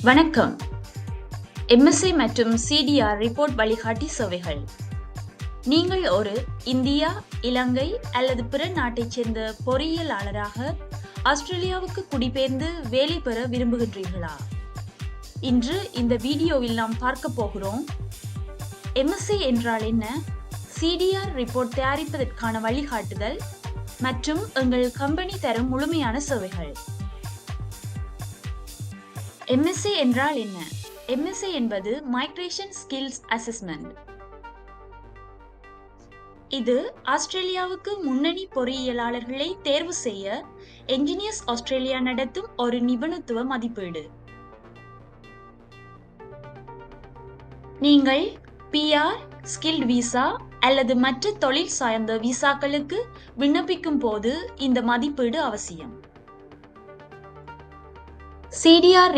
வணக்கம். எம்எஸ்சி மற்றும் CTR report வழிகாட்டி சேவைகள். நீங்கள் ஒரு இந்தியா, இலங்கை அல்லது பிற நாட்டைச் சேர்ந்த பொறியியலாளராக ஆஸ்திரேலியாவுக்கு குடிபெயர்ந்து வேலை பெற விரும்புகின்றீர்களா? இன்று இந்த வீடியோவில் நாம் பார்க்க போகிறோம், எம்எஸ்சி என்றால் என்ன, சிடிஆர் ரிப்போர்ட் தயாரிப்பதற்கான வழிகாட்டுதல் மற்றும் எங்கள் கம்பெனி தரும் முழுமையான சேவைகள். எம்எஸ்சி என்றால் என்ன? எம்எஸ்சி என்பது மைக்ரேஷன் ஸ்கில்ஸ் அசஸ்மெண்ட். இது ஆஸ்திரேலியாவுக்கு முன்னணி பொறியியலாளர்களை தேர்வு செய்ய என்ஜினியர்ஸ் ஆஸ்திரேலியா நடத்தும் ஒரு நிபுணத்துவ மதிப்பீடு. நீங்கள் பிஆர், ஸ்கில்ட் விசா அல்லது மற்ற தொழில் சார்ந்த விசாக்களுக்கு விண்ணப்பிக்கும் போது இந்த மதிப்பீடு அவசியம். சிடிஆர்